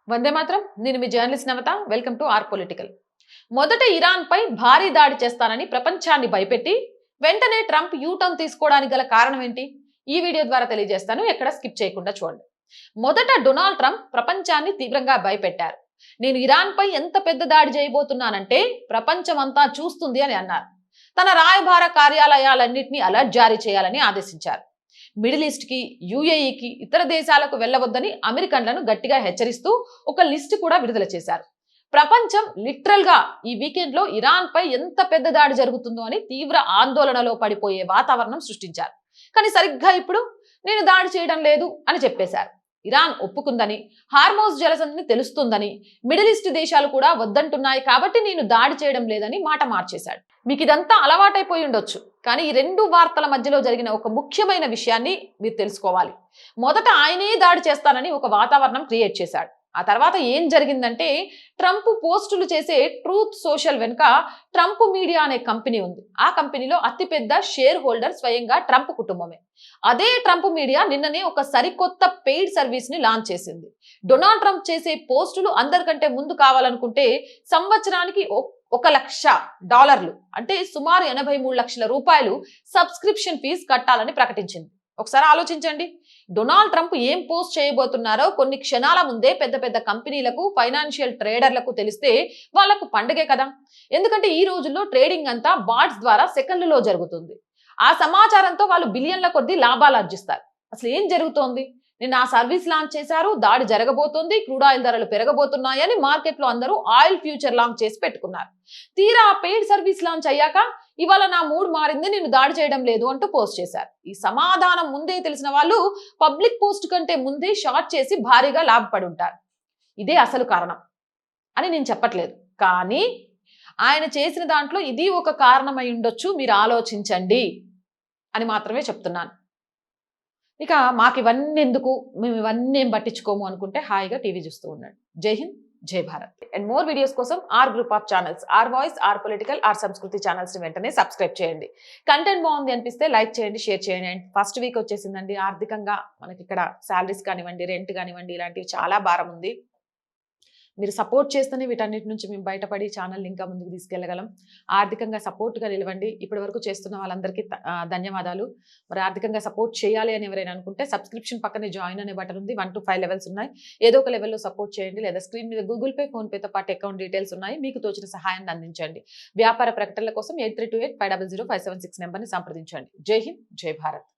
వందే మాత్రం. నేను మీ journalist Navata. Welcome to our political. మొదట ఇరాన్ పై భారీ దాడి చేస్తానని ప్రపంచాన్ని భయపెట్టి వెంటనే ట్రంప్ యూటర్న్ తీసుకోవడానికి గల కారణం ఏంటి? ఈ వీడియో ద్వారా తెలియజేస్తాను. ఎక్కడ స్కిప్ చేయకుండా చూడండి. మొదట డొనాల్డ్ ట్రంప్ ప్రపంచాన్ని తీవ్రంగా భయపెట్టారు. నేను ఇరాన్ పై ఎంత పెద్ద దాడి చేయబోతున్నానంటే ప్రపంచమంతా చూస్తుంది అని అన్నారు. తన రాయబార కార్యాలయాలన్నింటినీ అలర్ట్ జారీ చేయాలని ఆదేశించారు. మిడిల్ ఈస్ట్ కి, యుఏఈకి, ఇతర దేశాలకు వెళ్లవద్దని అమెరికన్లను గట్టిగా హెచ్చరిస్తూ ఒక లిస్టు కూడా విడుదల చేశారు. ప్రపంచం లిటరల్ గా ఈ వీకెండ్ లో ఇరాన్ పై ఎంత పెద్ద దాడి జరుగుతుందో అని తీవ్ర ఆందోళనలో పడిపోయే వాతావరణం సృష్టించారు. కానీ సరిగ్గా ఇప్పుడు నేను దాడి చేయడం లేదు అని చెప్పేశారు. ఇరాన్ ఒప్పుకుందని, హార్మోజ్ జలసంధిని తెలుస్తుందని, మిడిల్ ఈస్ట్ దేశాలు కూడా వద్దంటున్నాయి కాబట్టి నేను దాడి చేయడం లేదని మాట మార్చేశాడు. మీకు ఇదంతా అలవాటైపోయి ఉండొచ్చు, కానీ ఈ రెండు వార్తల మధ్యలో జరిగిన ఒక ముఖ్యమైన విషయాన్ని మీరు తెలుసుకోవాలి. మొదట ఆయనే దాడి చేస్తానని ఒక వాతావరణం క్రియేట్ చేశాడు. ఆ తర్వాత ఏం జరిగిందంటే, ట్రంప్ పోస్టులు చేసే ట్రూత్ సోషల్ వెనుక ట్రంప్ మీడియా అనే కంపెనీ ఉంది. ఆ కంపెనీలో అతిపెద్ద షేర్ హోల్డర్ స్వయంగా ట్రంప్ కుటుంబమే. అదే ట్రంప్ మీడియా నిన్ననే ఒక సరికొత్త పెయిడ్ సర్వీస్ ని లాంచ్ చేసింది. డొనాల్డ్ ట్రంప్ చేసే పోస్టులు అందరికంటే ముందు కావాలనుకుంటే సంవత్సరానికి $1,00,000 అంటే సుమారు 83 లక్షల రూపాయలు సబ్స్క్రిప్షన్ ఫీజు కట్టాలని ప్రకటించింది. ఒకసారి ఆలోచించండి. డొనాల్డ్ ట్రంప్ ఏం పోస్ట్ చేయబోతున్నారో కొన్ని క్షణాల ముందే పెద్ద పెద్ద కంపెనీలకు, ఫైనాన్షియల్ ట్రేడర్లకు తెలిస్తే వాళ్లకు పండగే కదా. ఎందుకంటే ఈ రోజుల్లో ట్రేడింగ్ అంతా బాట్స్ ద్వారా సెకండ్లలో జరుగుతుంది. ఆ సమాచారంతో వాళ్ళు బిలియన్ల కొద్దీ లాభాలు ఆర్జిస్తారు. అసలు ఏం జరుగుతోంది? నిన్న ఆ సర్వీస్ లాంచ్ చేశారు, దాడి జరగబోతోంది, క్రూడ్ ఆయిల్ ధరలు పెరగబోతున్నాయని మార్కెట్లో అందరూ ఆయిల్ ఫ్యూచర్ లాంచ్ చేసి పెట్టుకున్నారు. తీరా ఆ పెయిడ్ సర్వీస్ లాంచ్ అయ్యాక ఇవాళ నా మూడ్ మారింది, నేను దాడి చేయడం లేదు అంటూ పోస్ట్ చేశారు. ఈ సమాధానం ముందే తెలిసిన వాళ్ళు పబ్లిక్ పోస్ట్ కంటే ముందే షార్ట్ చేసి భారీగా లాభపడి ఉంటారు. ఇదే అసలు కారణం అని నేను చెప్పట్లేదు, కానీ ఆయన చేసిన దాంట్లో ఇది ఒక కారణమై ఉండొచ్చు, మీరు ఆలోచించండి అని మాత్రమే చెప్తున్నాను. ఇక మాకు ఇవన్నీ ఎందుకు, మేము ఇవన్నీ ఏం పట్టించుకోము అనుకుంటే హాయిగా టీవీ చూస్తూ ఉండండి. Jai Hind, Jai Bharat. And more videos కోసం our group of channels, our voice, our political, our Sanskriti channels ని వెంటనే సబ్స్క్రైబ్ చేయండి. కంటెంట్ బాగుంది అనిపిస్తే లైక్ చేయండి, షేర్ చేయండి. అండ్ ఫస్ట్ వీక్ వచ్చేసిందండి. ఆర్థికంగా మనకి ఇక్కడ శాలరీస్ కానివ్వండి, రెంట్ కానివ్వండి, ఇలాంటివి చాలా భారం ఉంది. మీరు సపోర్ట్ చేస్తేనే వీటన్నిటి నుంచి మేము బయటపడి ఛానల్ ఇంకా ముందుకు తీసుకెళ్లగలం. ఆర్థికంగా సపోర్ట్గా నిలవండి. ఇప్పటి వరకు చేస్తున్న వాళ్ళందరికీ ధన్యవాదాలు. మరి ఆర్థికంగా సపోర్ట్ చేయాలి అని ఎవరైనా అనుకుంటే సబ్స్క్రిప్షన్ పక్కనే జాయిన్ అనే బటన్ ఉంది. 1 to 5 లెవెల్స్ ఉన్నాయి. ఏదో ఒక లెవెల్లో సపోర్ట్ చేయండి, లేదా స్క్రీన్ మీద గూగుల్ పే, ఫోన్ పేతో పాటు అకౌంట్ డీటెయిల్స్ ఉన్నాయి. మీకు తోచిన సహాయాన్ని అందించండి. వ్యాపార ప్రకటనల కోసం 8328500576 నెంబర్ని సంప్రదించండి. జై హింద్, జై భారత్.